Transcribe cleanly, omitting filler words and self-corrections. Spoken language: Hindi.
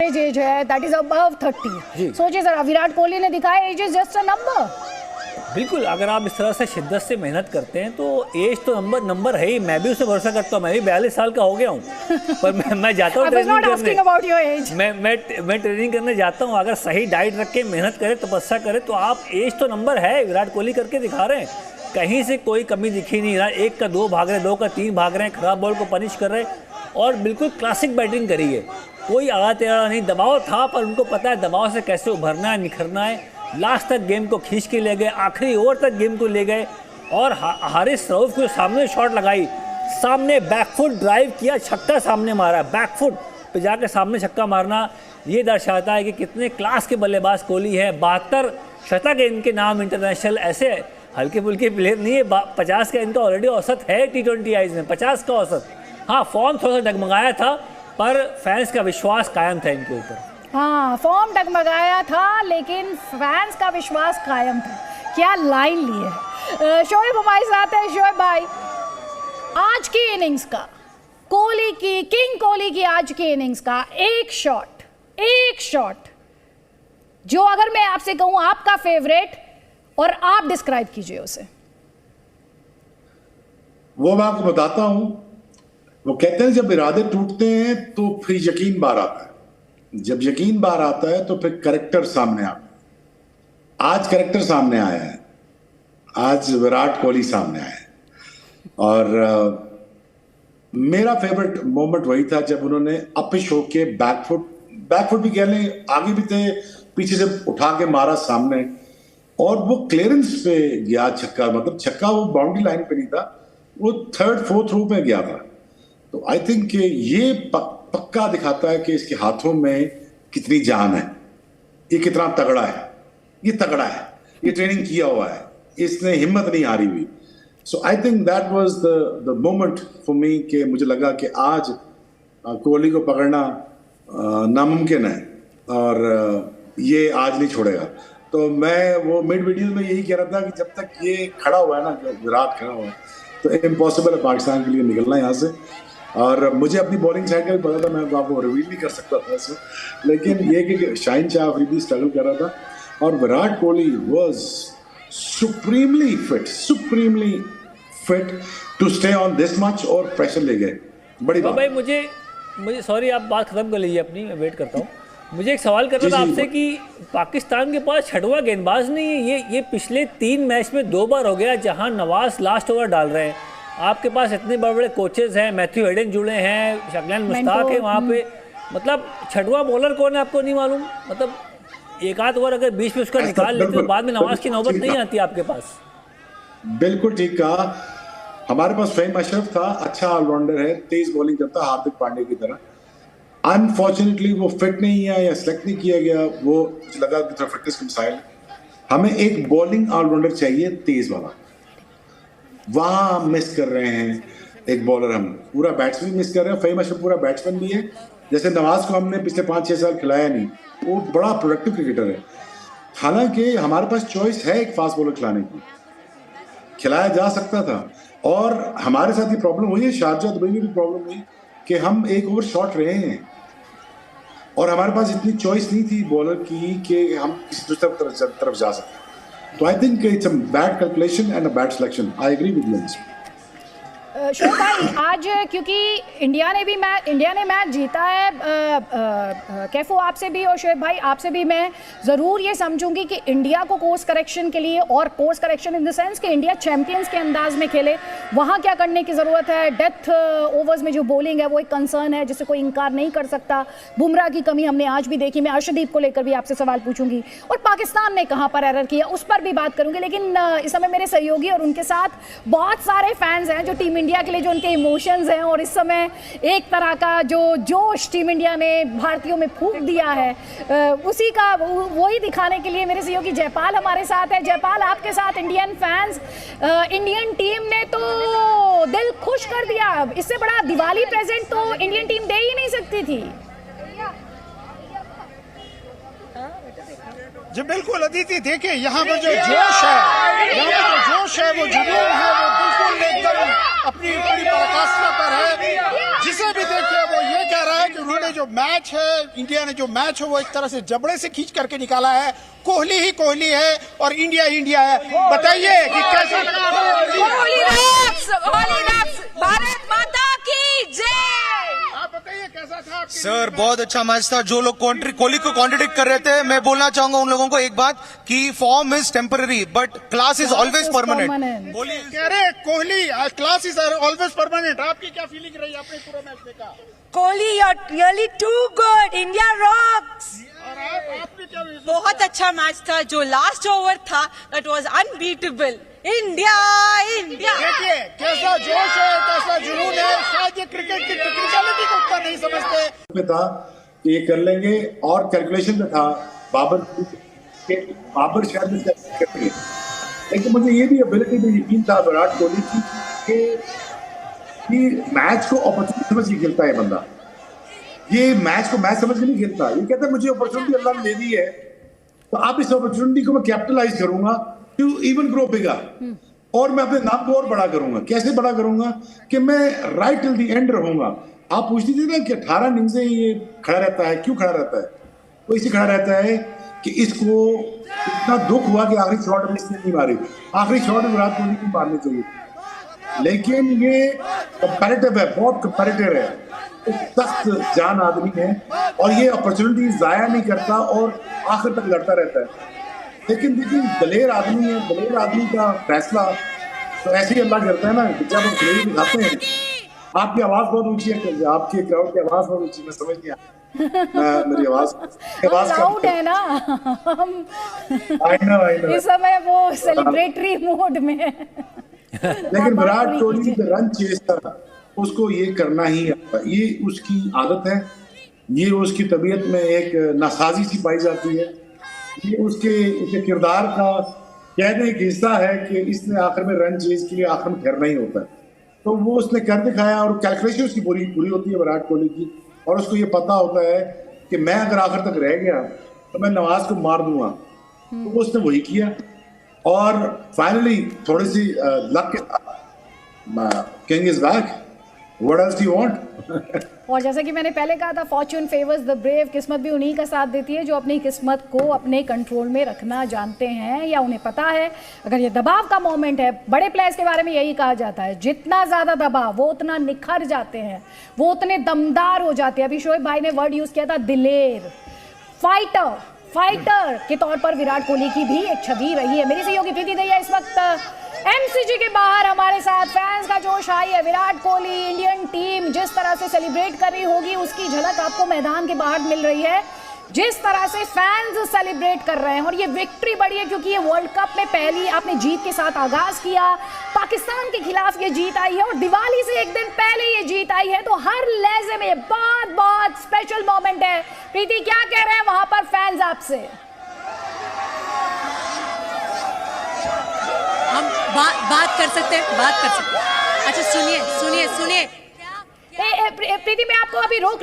एज है दैट इज अबव 30। सोचिए जरा, विराट कोहली ने दिखाया age is just a number. बिल्कुल, अगर आप इस तरह से शिद्दत से मेहनत करते हैं तो एज तो नंबर है ही। मैं भी उससे भरोसा करता हूँ, मैं भी 42 साल का हो गया हूँ पर मैं जाता हूँ ट्रेनिंग करने। मैं ट्रेनिंग करने जाता हूँ। अगर सही डाइट रख के मेहनत करे, तपस्या करे तो आप एज तो नंबर है। विराट कोहली करके दिखा रहे हैं, कहीं से कोई कमी दिखी नहीं रहा। 1 का 2 भाग रहे हैं, 2 का 3 भाग रहे हैं, खराब बॉल को पनिश कर रहे हैं और बिल्कुल क्लासिक बैटिंग करी है। कोई आड़ा टेढ़ा नहीं, दबाव था पर उनको पता है दबाव से कैसे उभरना है, निखरना है। लास्ट तक गेम को खींच के ले गए, आखिरी ओवर तक गेम को ले गए और हारिस रऊफ को सामने शॉट लगाई, सामने बैकफुट ड्राइव किया, छक्का सामने मारा। बैकफुट पे जाकर सामने छक्का मारना ये दर्शाता है कि कितने क्लास के बल्लेबाज कोहली है। 72 शतक है इनके नाम इंटरनेशनल। ऐसे हल्के फुल्के प्लेयर नहीं है। 50 का इनका ऑलरेडी औसत है T20 आईज में, 50 का औसत। हाँ, फॉर्म थोड़ा सा डगमगाया था पर फैंस का विश्वास कायम था इनके ऊपर। हाँ, फॉर्म डगमगाया था लेकिन फैंस का विश्वास कायम था। क्या लाइन ली है। शोएब हमारे साथ है। शोएब भाई, आज की इनिंग्स का कोहली की, किंग कोहली की आज की इनिंग्स का एक शॉट जो अगर मैं आपसे कहूं आपका फेवरेट और आप डिस्क्राइब कीजिए उसे। वो मैं आपको बताता हूं। वो कहते हैं जब इरादे टूटते हैं तो फिर यकीन बार आता है। जब यकीन बार आता है तो फिर करेक्टर सामने आता है। आज करेक्टर सामने आया है। आज विराट कोहली सामने आया है और मेरा फेवरेट मोमेंट वही था जब उन्होंने अपिश होके बैकफुट भी कह लें, आगे भी थे, पीछे से उठा के मारा सामने और वो क्लियरेंस पे गया छक्का। मतलब छक्का वो बाउंड्री लाइन पे नहीं था, वो 3rd 4th रो पे गया था। तो आई थिंक ये पक्का दिखाता है कि इसके हाथों में कितनी जान है, ये कितना तगड़ा है। ये तगड़ा है, ये ट्रेनिंग किया हुआ है, इसने हिम्मत नहीं हारी हुई। So I think that was the moment for me कि मुझे लगा कि आज कोहली को पकड़ना नामुमकिन है और ये आज नहीं छोड़ेगा। तो मैं वो मिड वीडियो में यही कह रहा था कि जब तक ये खड़ा हुआ है ना, विराट खड़ा हुआ है, तो इम्पॉसिबल है पाकिस्तान के लिए निकलना यहाँ से। और मुझे अपनी बॉलिंग साइड का भी पता था, मैं आपको रिवील नहीं कर सकता था इसमें, लेकिन ये कि शाहीन शाह अफरीदी स्ट्रगल कर रहा था और Virat Kohli was supremely fit to stay on this much और प्रेशर ले गए। बड़ी बात भाई। मुझे सॉरी, आप बात खत्म कर लीजिए अपनी, मैं वेट करता हूँ। मुझे एक सवाल करना था आपसे कि पाकिस्तान के पास 6वां गेंदबाज नहीं है। ये पिछले 3 मैच में 2 बार हो गया जहां नवाज लास्ट ओवर डाल रहे हैं। आपके पास इतने बड़े बड़े कोचेज हैं, मैथ्यू हेडन जुड़े हैं, शगलन मुश्ताक है वहाँ पे। मतलब 6वां बॉलर कौन है आपको नहीं मालूम? मतलब एक आध ओवर अगर बीच में उसका निकाल लेते तो बाद में नवाज की नौबत नहीं आती आपके पास। बिल्कुल ठीक कहा। हमारे पास फहीम अशरफ था, अच्छा ऑलराउंडर है, तेज बॉलिंग करता है हार्दिक पांड्या की तरह। अनफॉर्चुनेटली वो फिट नहीं है या सिलेक्ट नहीं किया गया। वो लगा कि थोड़ा फिटनेस का मसाइल। हमें एक बॉलिंग ऑलराउंडर चाहिए तेज वाला, वहां हम मिस कर रहे हैं। एक बॉलर हम पूरा बैट्समैन मिस कर रहे हैं। फहीम अशरफ पूरा बैट्समैन भी है। जैसे नवाज को हमने पिछले 5-6 साल खिलाया नहीं, वो बड़ा प्रोडक्टिव क्रिकेटर है। हालांकि हमारे पास चॉइस है एक फास्ट बॉलर खिलाने की, खिलाया जा सकता था। और हमारे साथ ये प्रॉब्लम हुई है, शारजा दुबई में भी प्रॉब्लम हुई कि हम एक ओवर शॉट रहे हैं और हमारे पास इतनी चॉइस नहीं थी बॉलर की कि हम किसी दूसरी तरफ जा सकें। तो I think it's a bad calculation and a bad selection. I agree with you. Shoaib भाई, आज क्योंकि इंडिया ने मैच जीता है, कैफो आपसे भी और शोएब भाई आपसे भी मैं ज़रूर ये समझूंगी कि इंडिया को कोर्स करेक्शन के लिए, और course correction in the sense कि इंडिया चैंपियंस के अंदाज में खेले, वहाँ क्या करने की ज़रूरत है। डेथ ओवर्स में जो बॉलिंग है वो एक कंसर्न है जिसे कोई इनकार नहीं कर सकता। बुमराह की कमी हमने आज भी देखी। मैं अर्शदीप को लेकर भी आपसे सवाल पूछूंगी और पाकिस्तान ने कहाँ पर एरर किया उस पर भी बात करूंगी। लेकिन इस समय मेरे सहयोगी और उनके साथ बहुत सारे फैंस हैं जो टीम इंडिया के लिए, जो उनके इमोशंस हैं, और इस समय एक तरह का जो जोश टीम इंडिया ने भारतीयों में फूंक दिया है, उसी का वही दिखाने के लिए मेरे सहयोगी जयपाल हमारे साथ है। जयपाल, आपके साथ इंडियन फैंस, इंडियन टीम ने तो दिल खुश कर दिया। इससे बड़ा दिवाली प्रेजेंट तो इंडियन टीम दे ही नहीं सकती थी। जी बिल्कुल अदिति, देखिए यहाँ पर जो जोश है, वो जुनून है, वो बिल्कुल एकदम अपनी बड़ी पराकाष्ठा पर है। जिसे भी देखिए वो ये कह रहा है कि उन्होंने जो मैच है, इंडिया ने जो मैच है वो एक तरह से जबड़े से खींच करके निकाला है। कोहली ही कोहली है और इंडिया ही इंडिया है। बताइए कि कैसा लगा? होली रॉक्स, भारत माता की जय। आप बताइए कैसा था आपके सर बहुत अच्छा मैच था। जो लोग कोहली को कॉन्ट्रडिक्ट कर रहे थे, मैं बोलना चाहूंगा उन लोगों को एक बात कि form is temporary but class is always permanent. कह रहे Kohli class is always permanent. आपकी क्या फीलिंग रही? आपने पूरा मैच देखा Kohli you are really too good, India rocks. और आपने क्या बहुत अच्छा मैच था। जो लास्ट ओवर था that was unbeatable. India India. देखिए कैसा जोश है, कैसा जुनून है। शायद ये क्रिकेट की टेक्निकलिटी को उतना नहीं समझते। में था कि ये कर लेंगे और कैलकुलेशन में था बाबर शायद में करेंगे, लेकिन मुझे ये भी एबिलिटी में यकीन था विराट कोहली की कि मैच को अपॉर्चुनिटी समझ के खेलता है बंदा। ये मैच को मैच समझ के नहीं खेलता। ये कहता है मुझे अपॉर्चुनिटी अल्लाह ने दे दी है तो आप इस अपॉर्चुनिटी को मैं कैपिटलाइज करूंगा टू इवन ग्रो बिगर, और मैं अपने नाम को और बड़ा करूंगा। कैसे बड़ा करूंगा कि मैं राइट टिल द एंड रहूंगा। आप पूछती थी ना कि 18 इनिंग से ये खड़ा रहता है, क्यों खड़ा रहता है? तो इसी खड़ा रहता है कि इसको इतना दुख हुआ कि आखिरी शॉट में इसने नहीं मारी। आखिरी शॉट विराट कोहली को मारनी चाहिए, लेकिन ये कंपैरेटिव है, बहुत कंपैरेटिव है, एक सख्त जान आदमी है और ये अपॉर्चुनिटी जाया नहीं करता और आखिर तक लड़ता रहता है। लेकिन देखिए दलेर आदमी है, दलेर आदमी का फैसला तो ऐसे ही अल्लाह करता है ना। जब हम दलेरी दिखाते हैं, आपकी आवाज बहुत ऊंची है, आपकी क्राउड की आवाज बहुत ऊंची, मैं समझ नहीं आया मेरी आवाज लाउड है ना I know. इस समय वो सेलिब्रेटरी मोड में है। लेकिन विराट कोहली का रन चेस था, उसको ये करना ही आता, ये उसकी आदत है, ये उसकी तबीयत में एक नासाजी सी पाई जाती है। ये उसके किरदार का कहने एक हिस्सा है कि इसने आखिर में रन चेज के लिए आखिर में ठहरना ही होता है। तो वो उसने कर दिखाया और कैलकुलेशन उसकी पूरी होती है विराट कोहली की, और उसको ये पता होता है कि मैं अगर आखिर तक रह गया तो मैं नवाज को मार दूंगा। तो वो उसने वही किया और फाइनली थोड़ी सी लक के साथ king is back. What else do you want? और जैसा कि मैंने पहले कहा था, फॉर्च्यून फेवर्स द ब्रेव। किस्मत भी उन्हीं का साथ देती है जो अपनी किस्मत को अपने कंट्रोल में रखना जानते हैं या उन्हें पता है। अगर ये दबाव का मोमेंट है, बड़े प्लेयर्स के बारे में यही कहा जाता है, जितना ज़्यादा दबाव वो उतना निखर जाते हैं, वो उतने दमदार हो जाते हैं। अभी शोएब भाई ने वर्ड यूज़ किया था दिलेर, फाइटर के तौर पर विराट कोहली की भी एक छवि रही है। मेरी सहयोगी प्रीति दहिया इस वक्त एमसीजी के बाहर हमारे साथ। फैंस का जोश हाई है। विराट कोहली, इंडियन टीम जिस तरह से सेलिब्रेट कर रही होगी उसकी झलक आपको मैदान के बाहर मिल रही है। जिस तरह से फैंस सेलिब्रेट कर रहे हैं, और ये विक्ट्री बड़ी है क्योंकि ये वर्ल्ड कप में पहली आपने जीत के साथ आगाज किया। पाकिस्तान के खिलाफ ये जीत आई है और दिवाली से एक दिन पहले ये जीत आई है, तो हर लहजे में बहुत बहुत स्पेशल मोमेंट है। प्रीति, क्या कह रहे हैं वहां पर फैंस आपसे? हम बात कर सकते हैं। अच्छा सुनिए। प्रीति, मैं आपको अभी रोक